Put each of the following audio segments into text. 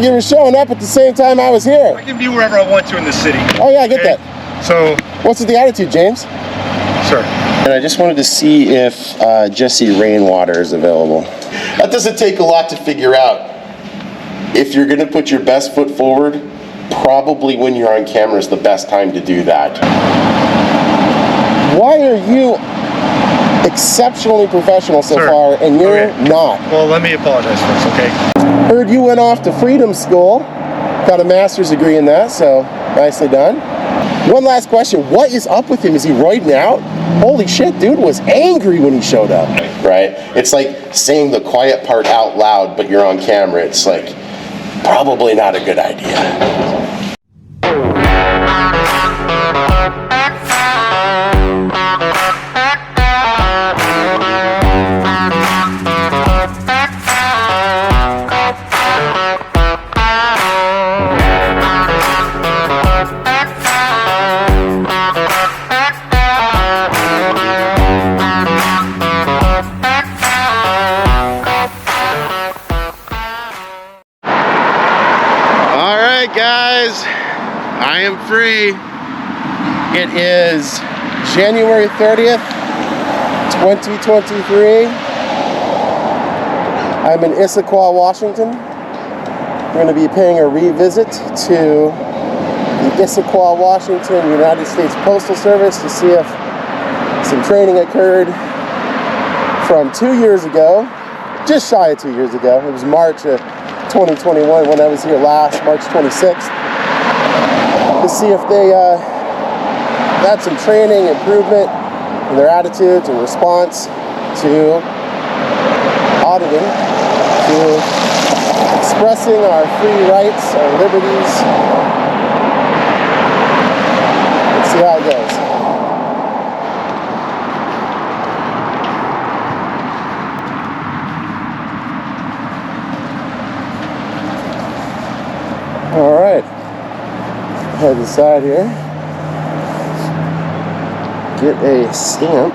You were showing up at the same time I was here. I can be wherever I want to in the city. Oh yeah, I get that. So, what's with the attitude, James? Sir. And I just wanted to see if Jesse Rainwater is available. That doesn't take a lot to figure out. If you're going to put your best foot forward, probably when you're on camera is the best time to do that. Why are you exceptionally professional so far and you're not? Well, let me apologize first, okay? Heard you went off to Freedom School, got a master's degree in that, so nicely done. One last question, what is up with him? Is he roiding out? Holy shit, dude was angry when he showed up. Right? It's like saying the quiet part out loud, but you're on camera. It's like, probably not a good idea. Guys, I am free. It is January 30th, 2023. I'm in Issaquah, Washington. We're going to be paying a revisit to the Issaquah, Washington United States Postal Service to see if some training occurred from 2 years ago, just shy of 2 years ago. It was March of 2021 when I was here last, March 26th, to see if they had some training, improvement in their attitudes and response to auditing, to expressing our free rights, our liberties. Let's see how it goes. All right, head inside here, get a stamp.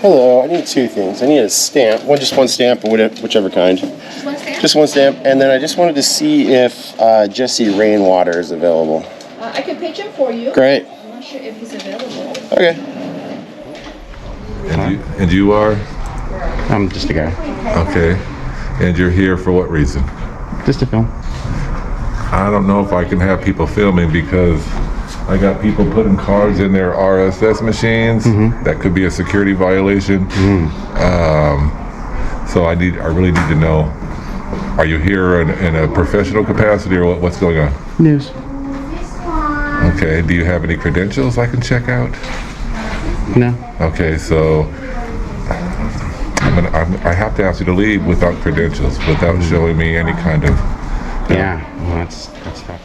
Hello, I need two things. I need a stamp, just one stamp, or whichever kind. Just one stamp? Just one stamp, and then I just wanted to see if Jesse Rainwater is available. I can page him for you. Great. I'm not sure if he's available. Okay. And you are? I'm just a guy. Okay. And you're here for what reason? Just to film. I don't know if I can have people filming because I got people putting cards in their RSS machines. That could be a security violation. So I really need to know, are you here in a professional capacity or what's going on? News. Okay, do you have any credentials I can check out? No. Okay, so I have to ask you to leave without credentials, without showing me any kind of... Yeah, well, that's tough.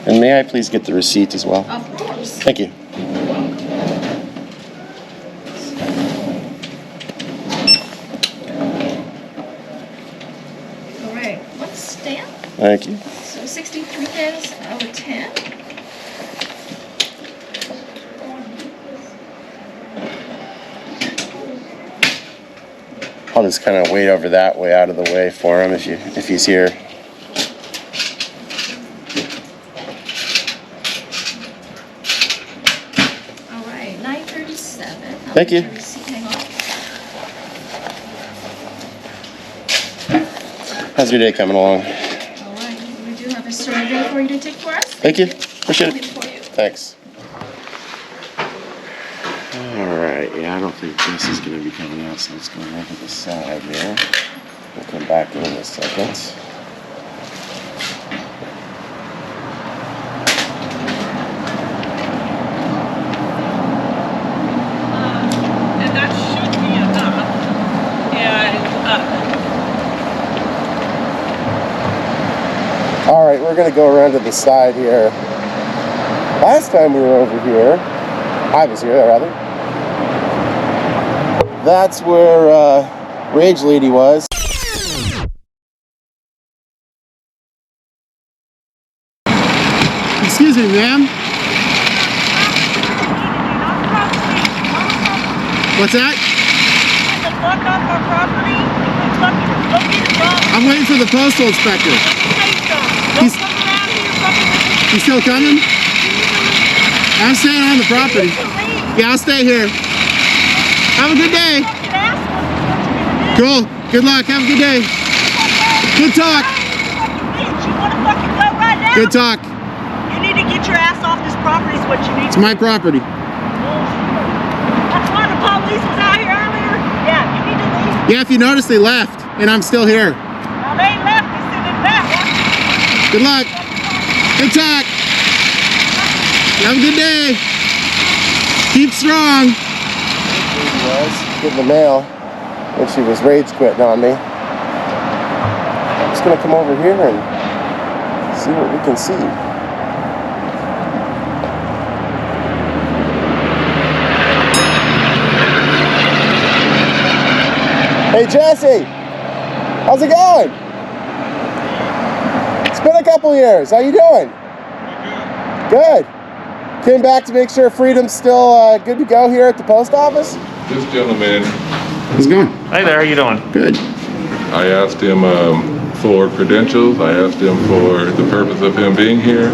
And may I please get the receipt as well? Of course. Thank you. All right, one stamp. Thank you. So 63 pence out of 10. I'll just kind of wait over that way out of the way for him if he's here. All right, 937. Thank you. Hang on. How's your day coming along? All right, we do have a survey for you to take for us. Thank you. Appreciate it. For you. Thanks. Alright, yeah, I don't think Jesse's going to be coming out, so let's go over the side here. We'll come back in a second. And that should be enough. we're gonna go around to the side here. Last time we were over here, I was here rather. That's where Rage Lady was. Excuse me, ma'am. What's that? I'm waiting for the postal inspector. He's still coming? I'm staying on the property. Yeah, I'll stay here. Have a good day. Cool. Good luck. Have a good day. Good talk. Good talk. You need to get your ass off this property is what you need. It's my property. That's why the police was out here earlier. Yeah, you need to leave. Yeah, if you notice, they left, and I'm still here. Well, they ain't left. They sitting in the back. Good luck. Good talk. Have a good day. Keep strong. There she was, getting the mail when she was rage quitting on me. I'm just gonna come over here and see what we can see. Hey Jesse, how's it going? It's been a couple years. How you doing? Good. Came back to make sure Freedom's still good to go here at the post office. This gentleman, How's it going? Hi there, how you doing? Good. I asked him for credentials. I asked him for the purpose of him being here,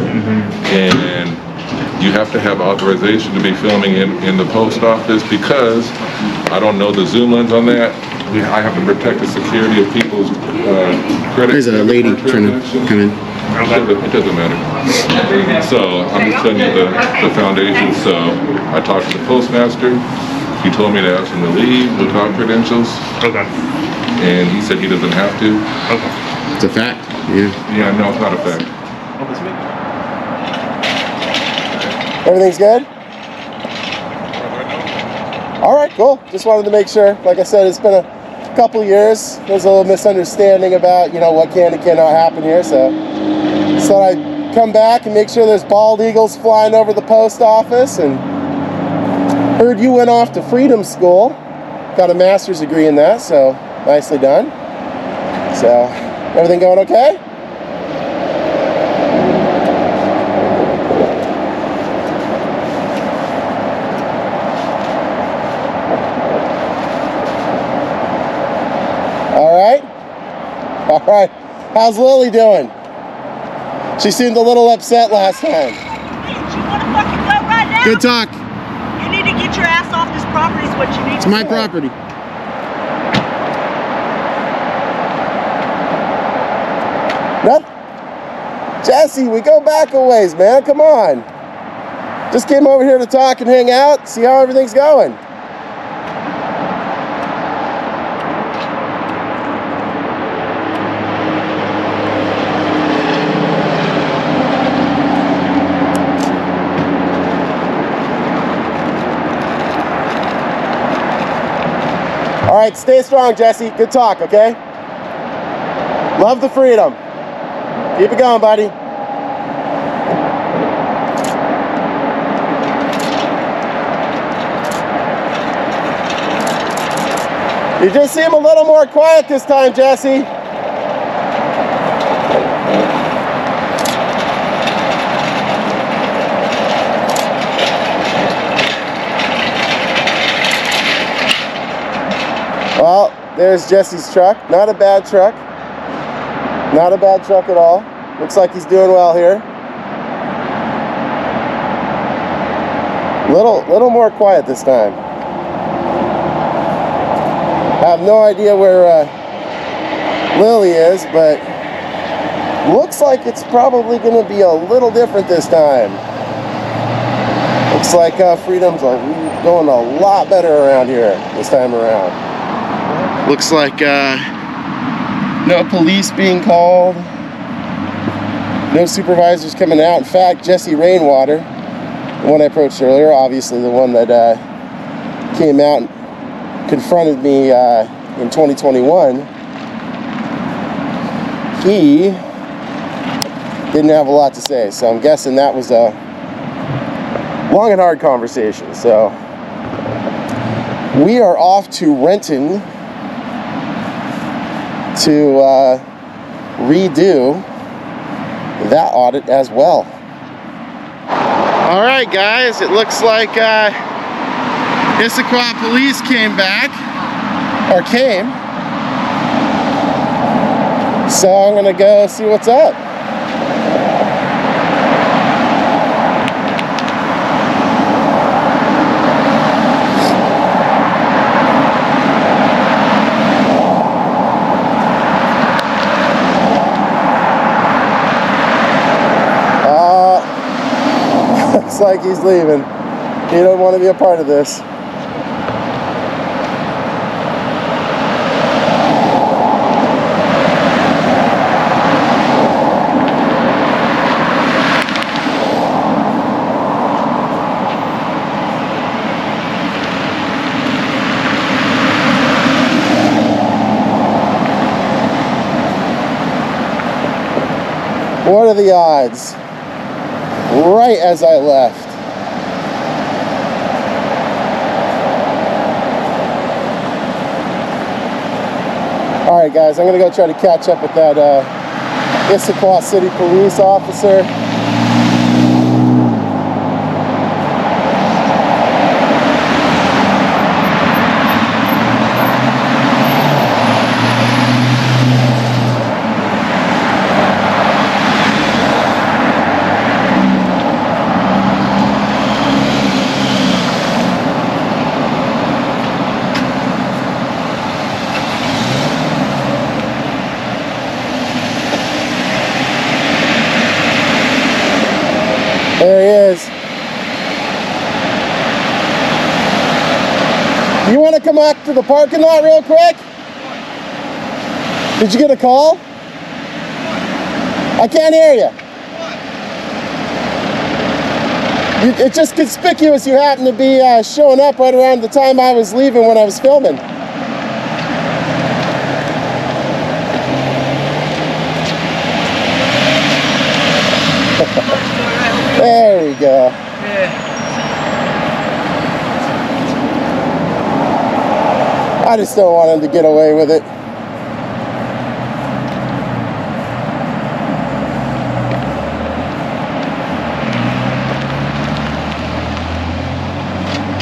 and you have to have authorization to be filming in the post office because I don't know the zoom lens on that. I have to protect the security of people's credit. There's a lady trying to come in. It doesn't matter. So I'm just telling you the foundation. So I talked to the postmaster. He told me to ask him to leave without credentials. Okay. And he said he doesn't have to. Okay. It's a fact. Yeah. Yeah, no, it's not a fact. Everything's good? All right, cool. Just wanted to make sure. Like I said, it's been a couple years. There's a little misunderstanding about, what can and cannot happen here. So I'd come back and make sure there's bald eagles flying over the post office. And heard you went off to Freedom School. Got a master's degree in that, so nicely done. So everything going okay? All right. How's Lily doing? She seemed a little upset last time. Bitch, you want to fucking go right now? Good talk. You need to get your ass off this property is what you need. It's my property. Nothing. Jesse, we go back a ways, man. Come on. Just came over here to talk and hang out, see how everything's going. All right, stay strong, Jesse. Good talk, okay? Love the freedom. Keep it going, buddy. You just seem a little more quiet this time, Jesse. Well, there's Jesse's truck. Not a bad truck. Not a bad truck at all. Looks like he's doing well here. Little more quiet this time. I have no idea where Lily is, but looks like it's probably going to be a little different this time. Looks like Freedom's going a lot better around here this time around. Looks like no police being called, no supervisors coming out. In fact, Jesse Rainwater, the one I approached earlier, obviously the one that came out and confronted me in 2021, he didn't have a lot to say. So I'm guessing that was a long and hard conversation. So we are off to Renton to redo that audit as well. All right, guys, it looks like Issaquah police came back, or came. So I'm gonna go see what's up. Looks like he's leaving. He don't want to be a part of this. What are the odds? Right as I left. Alright guys, I'm gonna go try to catch up with that Issaquah City police officer. There he is. You want to come back to the parking lot real quick? Did you get a call? I can't hear you. It's just conspicuous you happen to be showing up right around the time I was leaving when I was filming. There we go. Yeah. I just don't want him to get away with it.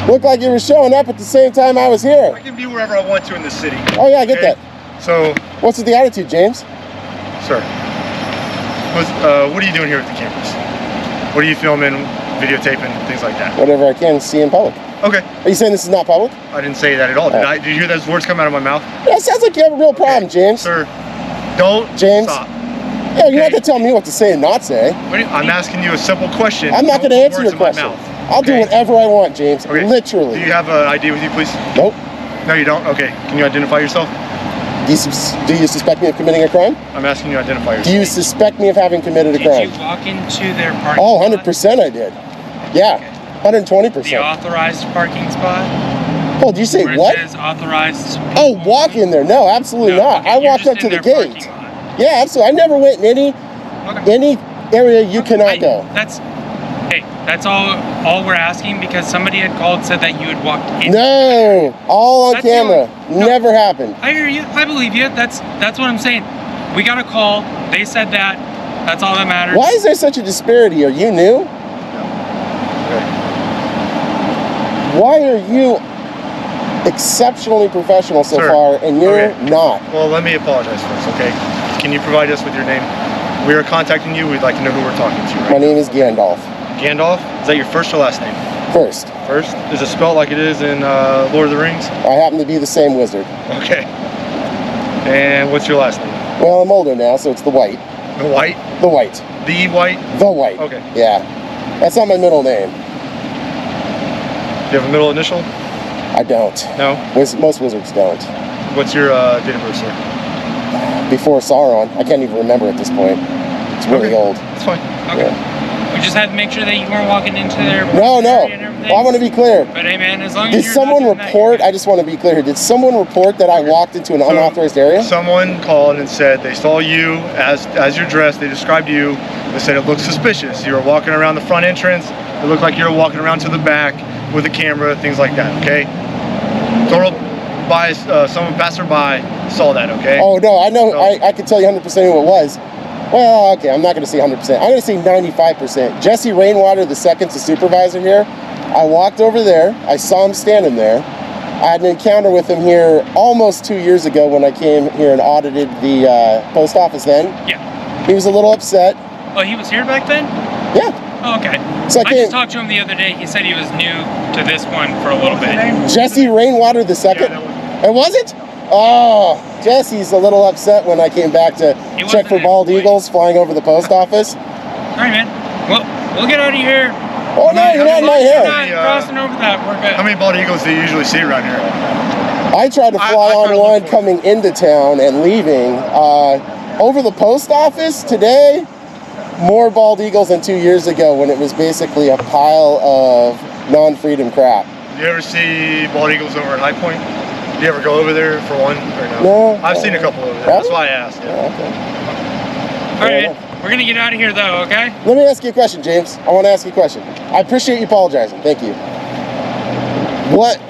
Looked like you were showing up at the same time I was here. I can be wherever I want to in the city. Oh yeah, I get that. So, What's with the attitude, James? sir, what are you doing here at the campus? What are you filming, videotaping, things like that? Whatever I can see in public. Okay. Are you saying this is not public? I didn't say that at all. Did you hear those words come out of my mouth? Yeah, it sounds like you have a real problem, James. Sir, don't James? stop. Yeah, you're not Okay. going to tell me what to say and not say. I'm asking you a simple question. I'm not going to Don't answer put your words in my question. mouth, I'll do okay? whatever I want, James. Okay. Literally. Do you have an ID with you, please? Nope. No, you don't? Okay. Can you identify yourself? Do you suspect me of committing a crime? I'm asking you to identify yourself. Do you suspect me of having committed a Did crime? you walk into their parking Oh, spot? 100% I did. Yeah, The 120%. authorized parking spot? Oh, did you say Where what? it says authorized Oh, people? walk in there. No, absolutely No, not. okay, I you're walked just up to in the their gate. parking lot. Yeah, absolutely. I never went in Okay. any area you cannot go. That's all we're asking, because somebody had called, said that you had walked in. No, all on That's the camera. only- no. Never happened. I hear you. I believe you. That's what I'm saying. We got a call. They said that. That's all that matters. Why is there such a disparity? Are you new? Why are you exceptionally professional so Sir, far and you're okay. not? Well, let me apologize first, okay? Can you provide us with your name? We are contacting you. We'd like to know who we're talking to, right? My name is Gandalf. Gandalf? Is that your first or last name? First, First? Is it spelled like it is in Lord of the Rings? I happen to be the same wizard. Okay. And what's your last name? Well, I'm older now, so it's the White. The White? The White. The White? The White. Okay. Yeah. That's not my middle name. Do you have a middle initial? I don't. No? Most wizards don't. What's your date of birth, sir? Before Sauron, I can't even remember at this point. It's really Okay. old. That's fine. Okay. Yeah. We just had to make sure that you weren't walking into their No. area and everything. I want to be clear. But hey, man, as long as Did you're someone not doing that, report? you're I just want to be clear. Did someone report that I walked into an unauthorized area? Someone called and said they saw you as you're dressed. They described you. They said it looked suspicious. You were walking around the front entrance. It looked like you were walking around to the back with a camera, things like that. Okay. Total bias. Someone passerby saw that. Okay. Oh no, I know. So- I can tell you 100% who it was. Well, okay, I'm not going to say 100%. I'm going to say 95%. Jesse Rainwater II, the supervisor here. I walked over there. I saw him standing there. I had an encounter with him here almost 2 years ago when I came here and audited the post office then. Yeah. He was a little upset. Oh, he was here back then? Yeah. Oh, okay. So I I came- just talked to him the other day. He said he was new to this one for a little bit. Jesse Rainwater II? It wasn't? Oh, Jesse's a little upset when I came back to He check wasn't for an bald employee. eagles flying over the post office. All right, man. Well, we'll get out of here. Oh no, you're not in my You're hair. not crossing over that. We're good. How many bald eagles do you usually see around here? I tried to fly I on tried to one look for it. coming into town and leaving. Over the post office today, more bald eagles than 2 years ago when it was basically a pile of non-freedom crap. Do you ever see bald eagles over at High Point? Do you ever go over there for one or no? No. I've seen a couple over there. Have That's you? why I asked. Yeah. Yeah, okay. All right, man. We're gonna get out of here, though. Okay? Let me ask you a question, James. I want to ask you a question. I appreciate you apologizing. Thank you. What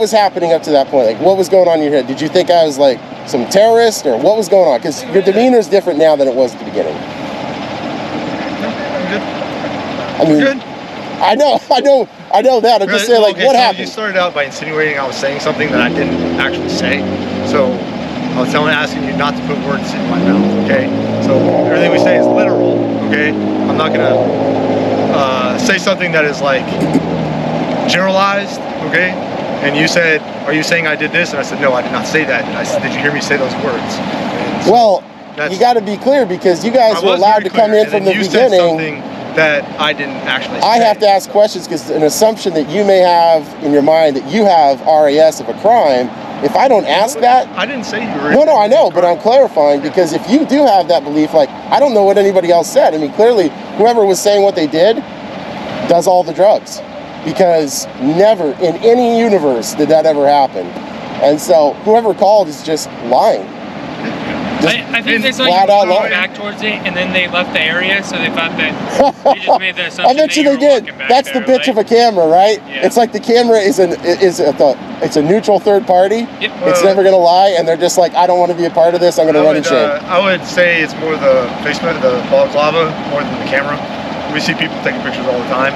was happening up to that point? Like, what was going on in your head? Did you think I was like some terrorist, or what was going on? Because your demeanor is different now than it was at the beginning. I'm good. I mean, Good. I know that. I'm just saying, like, Okay, what so happened? You started out by insinuating I was saying something that I didn't actually say. So I was asking you not to put words in my mouth. Okay. So everything we say is literal. Okay. I'm not gonna say something that is like generalized. Okay. And you said, "Are you saying I did this?" And I said, "No, I did not say that." And I said, "Did you hear me say those words?" And so Well, that's- you got to be clear because you guys I were was allowed very to come clear, in and from then the you said beginning. something that I didn't actually say. I have to ask questions because an assumption that you may have in your mind that you have RAS of a crime. If I don't ask that, I didn't say you were. no, I know, but I'm clarifying because if you do have that belief, like, I don't know what anybody else said. I mean, clearly, whoever was saying what they did does all the drugs because never in any universe did that ever happen. And so whoever called is just lying. I think they saw you flat out walking lying. back towards it, and then they left the area, so they thought that they just made the assumption I bet you that they were did. walking back That's the there, bitch like- of a camera, right? Yeah. It's like the camera is it's a neutral third party. Yep. It's never gonna lie, and they're just like, I don't want to be a part of this. I'm gonna run in shame. I would say it's more the Facebook, the balaclava, more than the camera. We see people taking pictures all the time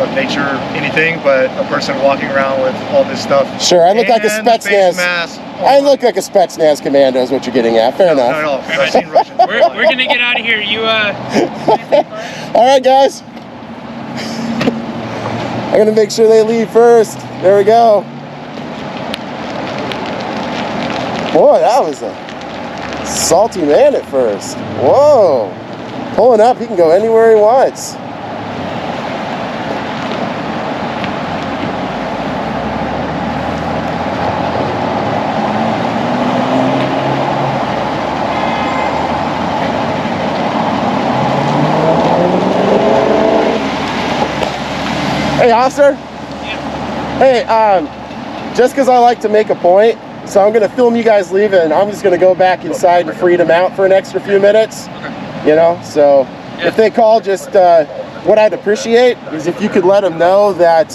of nature, anything, but a person walking around with all this stuff. Sure, I look like a and the face Spetsnaz. mask. I look like a Spetsnaz commando is what you're getting at. Fair Not enough. at all. 'Cause I've seen Russians. We're gonna get out of here. You All right, guys. I'm gonna make sure they leave first. There we go. Boy, that was a salty man at first. Whoa. Pulling up, he can go anywhere he wants. Hey, officer. Hey, just because I like to make a point, so I'm going to film you guys leaving. I'm just going to go back inside and freedom out for an extra few minutes. You know, so if they call, just what I'd appreciate is if you could let them know that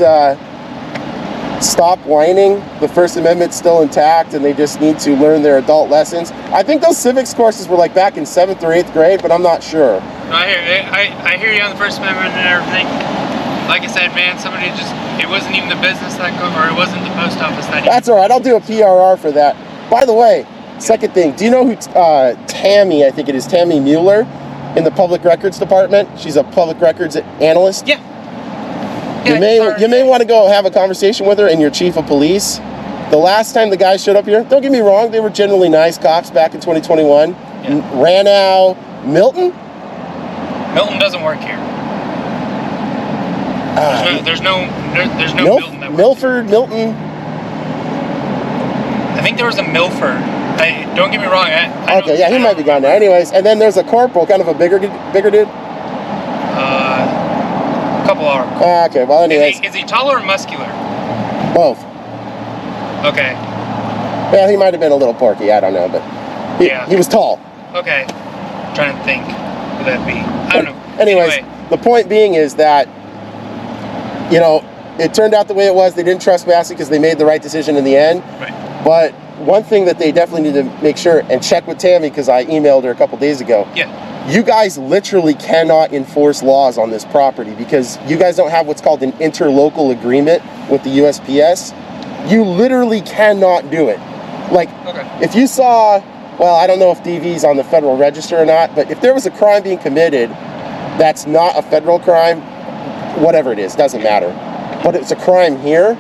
stop whining. The First Amendment's still intact, and they just need to learn their adult lessons. I think those civics courses were like back in 7th or 8th grade, but I'm not sure. No, I hear you on the First Amendment and everything. Like I said, man, somebody just, it wasn't even the business that or it wasn't the post office that That's all right. I'll do a PRR for that. By the way, second thing, do you know who Tammy, I think it is, Tammy Mueller in the Public Records Department? She's a public records analyst. Yeah. You may want to go have a conversation with her and your chief of police. The last time the guys showed up here, don't get me wrong, they were generally nice cops back in 2021. Yeah. Ranow Milton? Milton doesn't work here. There's no Milton that works Milford, Milton. here. I think there was a Milford. Don't get me wrong. Okay, yeah, he might be gone now. Anyways, and then there's a corporal, kind of a bigger dude. people are. Okay, well, anyways, Is he taller or muscular? both. Okay. Yeah, he might have been a little porky. I don't know, but he was tall. Okay. Trying to think who that'd be. I don't know. Anyways, Anyway. the point being is that, you know, it turned out the way it was. They didn't trespass it because they made the right decision in the end. Right. But one thing that they definitely need to make sure and check with Tammy, because I emailed her a couple days ago. Yeah. You guys literally cannot enforce laws on this property because you guys don't have what's called an interlocal agreement with the USPS. You literally cannot do it. Like, if you saw, well, I don't know if DV's on the Federal Register or not, but if there was a crime being committed that's not a federal crime, whatever it is, doesn't matter, but it's a crime here,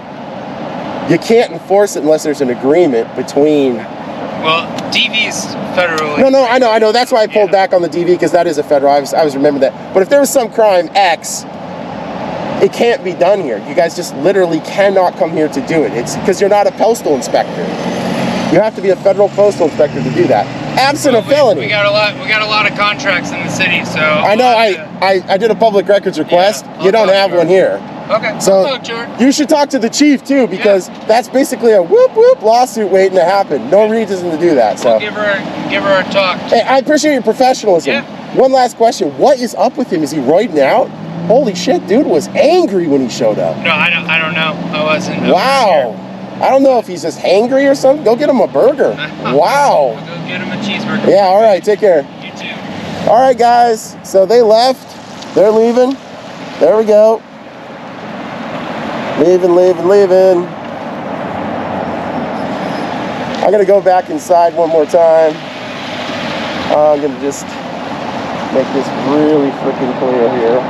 you can't enforce it unless there's an agreement between... Well, DV's federally... No, I know. That's why I pulled back on the DV, because that is a federal. I was remembering that. But if there was some crime X, it can't be done here. You guys just literally cannot come here to do it. It's because you're not a postal inspector. You have to be a federal postal inspector to do that. Absent a felony. We got a lot of contracts in the city, so... I know. I did a public records request. Yeah, you don't have one here. Okay. So you should talk to the chief too, because that's basically a whoop whoop lawsuit waiting to happen. No reason to do that. So We'll give her a talk. Hey, I appreciate your professionalism. Yeah. One last question: what is up with him? Is he roiding out? Holy shit, dude was angry when he showed up. No, I don't know. I wasn't. Wow. I don't know if he's just hangry or something. Go get him a burger. Wow. I'll go get him a cheeseburger. Yeah. All right. Take care. You too. All right, guys. So they left. They're leaving. There we go. Leaving. I'm gonna go back inside one more time. I'm gonna just make this really freaking clear here.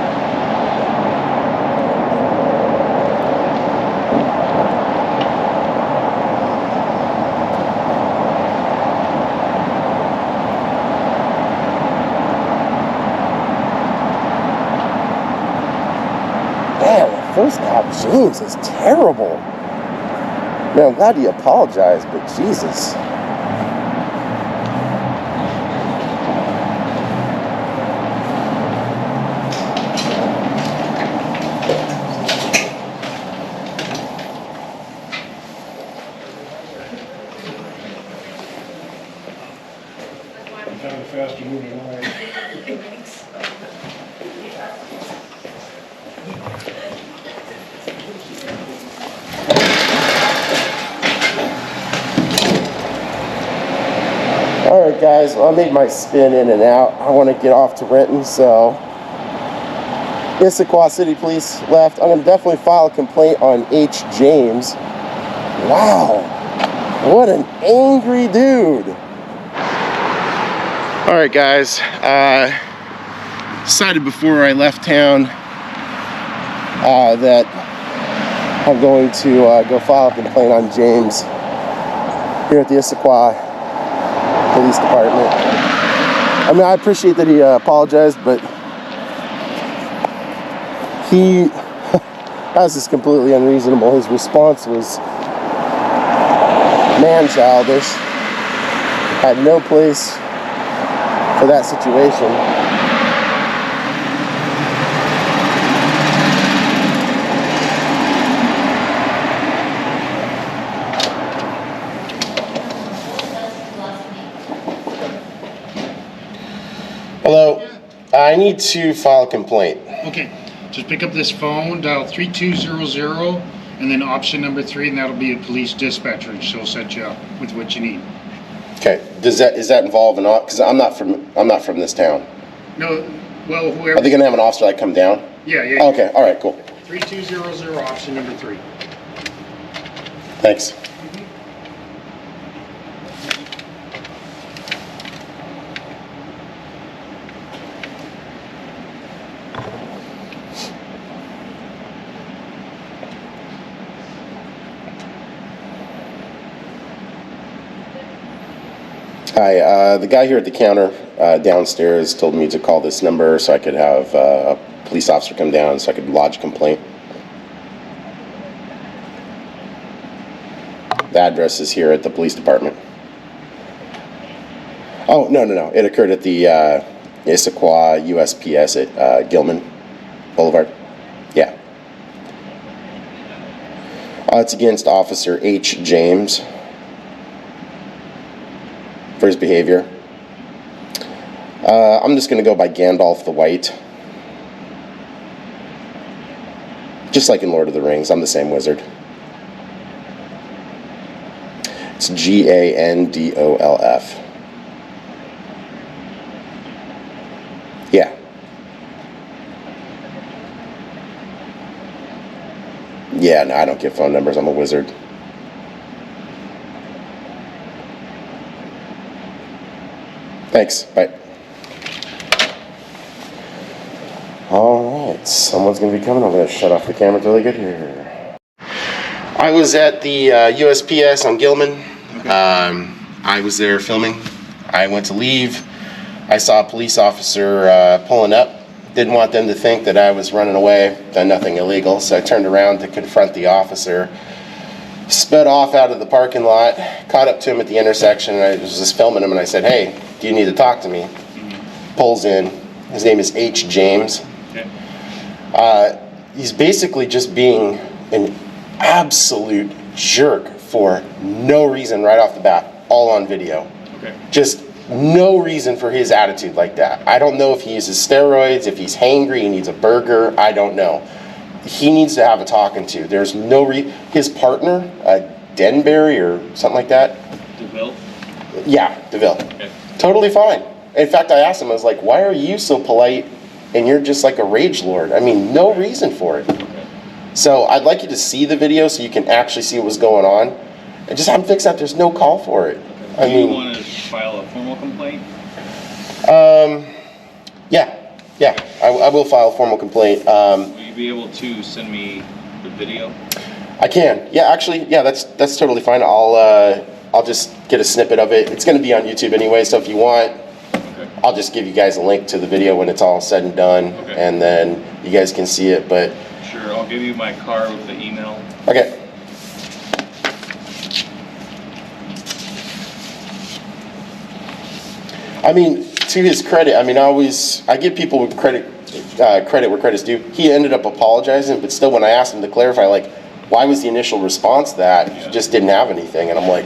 Man, the first cop, James, is terrible. Man, I'm glad he apologized, but Jesus. Faster moving line. Alright guys, well, I made my spin in and out. I want to get off to Renton, so Issaquah City Police left. I'm going to definitely file a complaint on H. James. Wow, what an angry dude. Alright guys, decided before I left town that I'm going to go file a complaint on James here at the Issaquah Police Department. I mean, I appreciate that he apologized, but that was just completely unreasonable. His response was man-childish. Had no place for that situation. Hello, I need to file a complaint. Okay, just pick up this phone, dial 3200, and then option number 3, and that'll be a police dispatcher, and she'll set you up with what you need. Okay, is that involve an because I'm not from this town. No, well, whoever. Are they gonna have an officer like come down? Yeah. Okay, all right, cool. 3200, option number 3. Thanks. Hi, the guy here at the counter downstairs told me to call this number so I could have a police officer come down so I could lodge a complaint. The address is here at the police department. Oh, no. It occurred at the Issaquah USPS at Gilman Boulevard. Yeah. It's against Officer H. James for his behavior. I'm just going to go by Gandalf the White. Just like in Lord of the Rings, I'm the same wizard. It's Gandolf. Yeah. Yeah, no, I don't get phone numbers. I'm a wizard. Thanks. Bye. All right, someone's going to be coming. I'm going to shut off the camera until they get here. I was at the USPS on Gilman. I was there filming. I went to leave. I saw a police officer pulling up. Didn't want them to think that I was running away, done nothing illegal, so I turned around to confront the officer. Sped off out of the parking lot, caught up to him at the intersection, and I was just filming him, and I said, "Hey, do you need to talk to me?" Pulls in. His name is H. James. He's basically just being an absolute jerk for no reason right off the bat, all on video. Just no reason for his attitude like that. I don't know if he uses steroids, if he's hangry, he needs a burger, I don't know. He needs to have a talking to. There's no his partner, Denbury or something like that. DeVille? Yeah, DeVille. Okay. Totally fine. In fact, I asked him, I was like, why are you so polite and you're just like a rage lord? I mean, no reason for it. Okay. So I'd like you to see the video so you can actually see what was going on. And just have him fix that. There's no call for it. Okay. Do you want to file a formal complaint? Yeah, I will file a formal complaint. Will you be able to send me the video? I can. Yeah, actually, yeah, that's totally fine. I'll just get a snippet of it. It's going to be on YouTube anyway, so if you want, Okay. I'll just give you guys a link to the video when it's all said and done, Okay. and then you guys can see it. But Sure, I'll give you my card with the email. okay. I mean, to his credit, I mean, I give people credit where credit's due. He ended up apologizing, but still, when I asked him to clarify, like, why was the initial response that he just didn't have anything, and I'm like,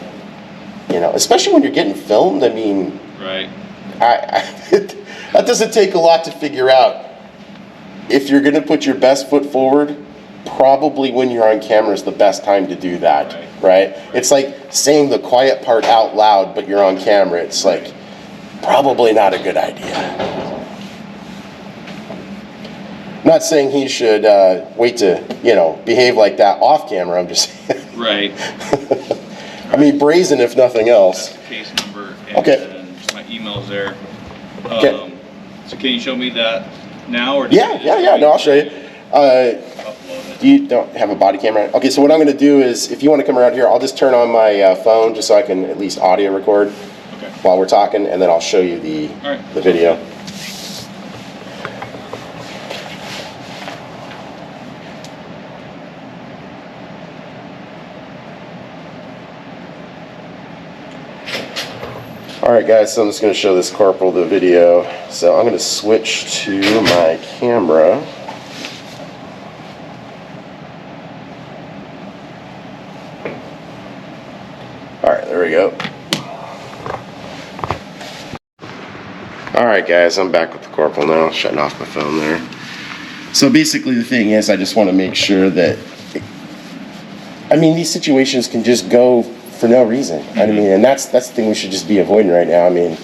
you know, especially when you're getting filmed. I mean, Right. that doesn't take a lot to figure out. If you're going to put your best foot forward, probably when you're on camera is the best time to do that, right? It's like saying the quiet part out loud, but you're on camera. It's like probably not a good idea. Not saying he should wait to, behave like that off camera. I'm just saying. Right. I mean, brazen if nothing else. That's the case number, and Okay. then my email's there. Okay. So can you show me that now, or? Yeah. No, I'll show you. Upload it. You don't have a body camera? Okay, so what I'm going to do is, if you want to come around here, I'll just turn on my phone just so I can at least audio record Okay. while we're talking, and then I'll show you All right. the video. Alright guys, so I'm just going to show this corporal the video. So I'm going to switch to my camera. Alright, there we go. Alright guys, I'm back with the corporal now, shutting off my phone there. So basically the thing is, I just want to make sure that, I mean, these situations can just go for no reason. I mean, and that's the thing we should just be avoiding right now. I mean,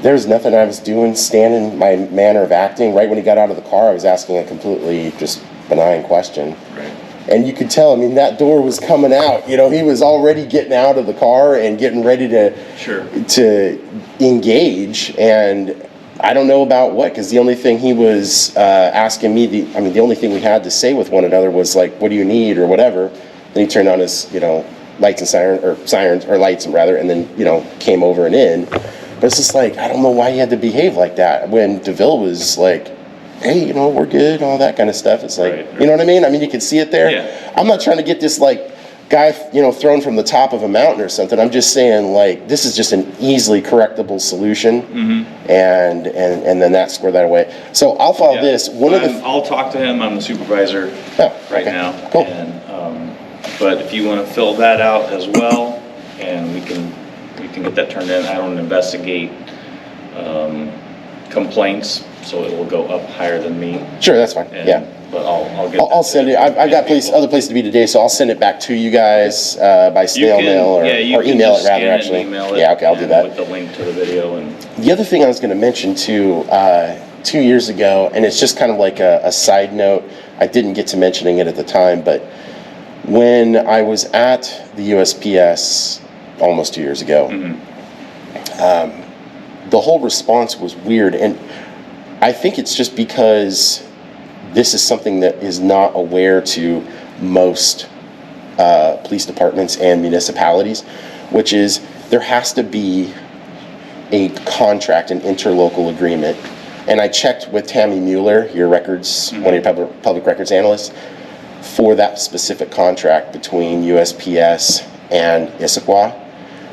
there's nothing I was doing, standing, my manner of acting. Right when he got out of the car, I was asking a completely just benign question. Right. And you could tell, I mean, that door was coming out. He was already getting out of the car and getting ready to engage. And I don't know about what, because the only thing he was asking me, the only thing we had to say with one another was like, what do you need or whatever. Then he turned on his, lights and sirens, and then, came over and in. But it's just like, I don't know why he had to behave like that when DeVille was like, hey, we're good, all that kind of stuff. It's like, Right. you know what I mean? I mean, you can see it there. Yeah. I'm not trying to get this like guy, thrown from the top of a mountain or something. I'm just saying, like, this is just an easily correctable solution, and then that square that away. So I'll follow this. I'll talk to him. I'm the supervisor right now. Cool. And But if you want to fill that out as well, and we can get that turned in. I don't investigate complaints, so it will go up higher than me. Sure, that's fine. And, Yeah. But I'll get. I'll send it. I've got other places to be today, so I'll send it back to you guys by snail mail or email it rather. Actually, yeah. Okay, I'll do that with the link to the video. And the other thing I was going to mention too, 2 years ago, and it's just kind of like a side note. I didn't get to mentioning it at the time, but when I was at the USPS almost 2 years ago, the whole response was weird, and I think it's just because this is something that is not aware to most police departments and municipalities, which is there has to be a contract, an interlocal agreement. And I checked with Tammy Mueller, your records, one of your public records analysts, for that specific contract between USPS and Issaquah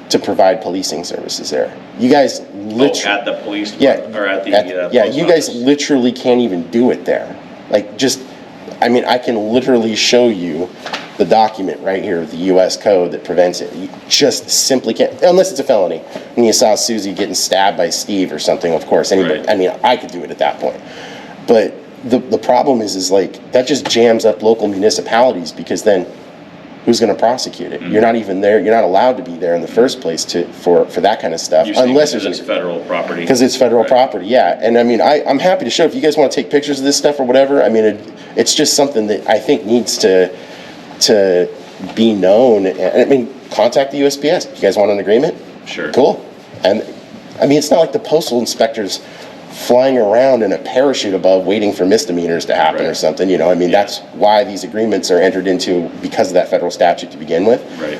to provide policing services there. You guys literally at the police department, or at the post you guys office. literally can't even do it there. Like, just, I mean, I can literally show you the document right here, the U.S. code that prevents it. You just simply can't, unless it's a felony. When you saw Susie getting stabbed by Steve or something, of course, anybody, Right. I mean, I could do it at that point. But the problem is like, that just jams up local municipalities, because then who's going to prosecute it? You're not even there. You're not allowed to be there in the first place for that kind of stuff, You're saying unless because there's it's federal property. because it's federal Right. property, yeah. And I mean, I'm happy to show, if you guys want to take pictures of this stuff or whatever. I mean, it's just something that I think needs to be known. And I mean, contact the USPS. You guys want an agreement? Sure. Cool. And I mean, it's not like the postal inspectors flying around in a parachute above waiting for misdemeanors to happen or Right. something, you know. I mean, that's why these agreements are entered into, because of that federal statute to begin with. Right.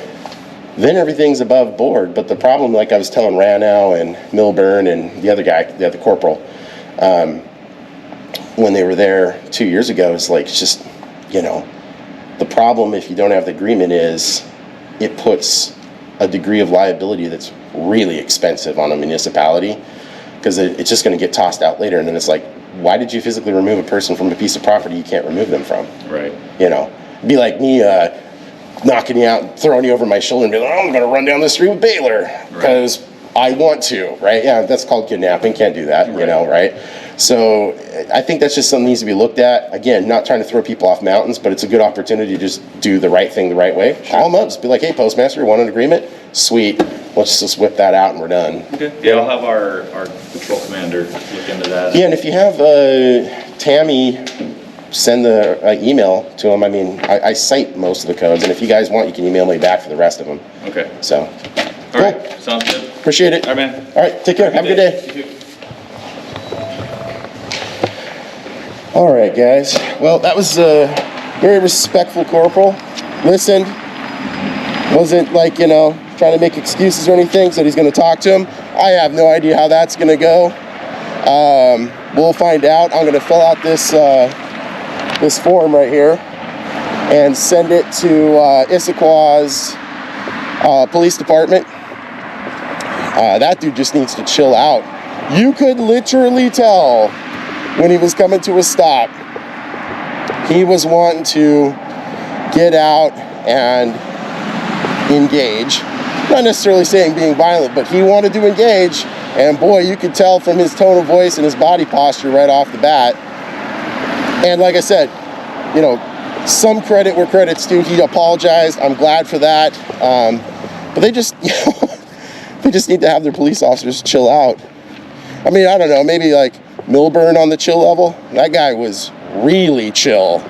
Then everything's above board. But the problem, like I was telling Ranow and Milburn and the other guy, the other corporal, when they were there 2 years ago, is like, it's just, you know, the problem if you don't have the agreement is it puts a degree of liability that's really expensive on a municipality, because it's just going to get tossed out later. And then it's like, why did you physically remove a person from a piece of property you can't remove them from? Right. You know, it'd be like me knocking you out, throwing you over my shoulder and be like, oh, I'm going to run down the street with Baylor because I want to, right? Yeah, that's called kidnapping. Can't do that, you know, right? So I think that's just something that needs to be looked at. Again, not trying to throw people off mountains, but it's a good opportunity to just do the right thing the right way. Call them up, just be like, hey, Postmaster, you want an agreement? Sweet. Let's just whip that out and we're done. Okay. Yeah, I'll have our patrol commander look into that. Yeah, and if you have Tammy send the email to him, I mean, I cite most of the codes, and if you guys want, you can email me back for the rest of them. Okay. So, All right. Sounds good. appreciate it. All right, man. All right, take care. Have a good day. You too. All right, guys. Well, that was a very respectful corporal. Listened. Wasn't like, you know, trying to make excuses or anything. Said he's going to talk to him. I have no idea how that's going to go. We'll find out. I'm going to fill out this this form right here and send it to Issaquah's police department. That dude just needs to chill out. You could literally tell when he was coming to a stop, he was wanting to get out and engage. Not necessarily saying being violent, but he wanted to engage. And boy, you could tell from his tone of voice and his body posture right off the bat. And like I said, you know, some credit where credit's due. He apologized. I'm glad for that. But they just, you know, they just need to have their police officers chill out. I mean, I don't know, maybe like Milburn on the chill level. That guy was really chill.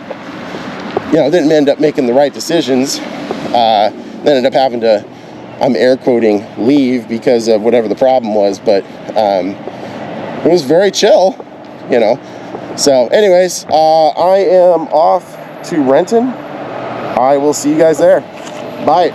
You know, didn't end up making the right decisions. Ended up having to, I'm air quoting, leave because of whatever the problem was, but it was very chill, you know. So anyways, I am off to Renton. I will see you guys there. Bye.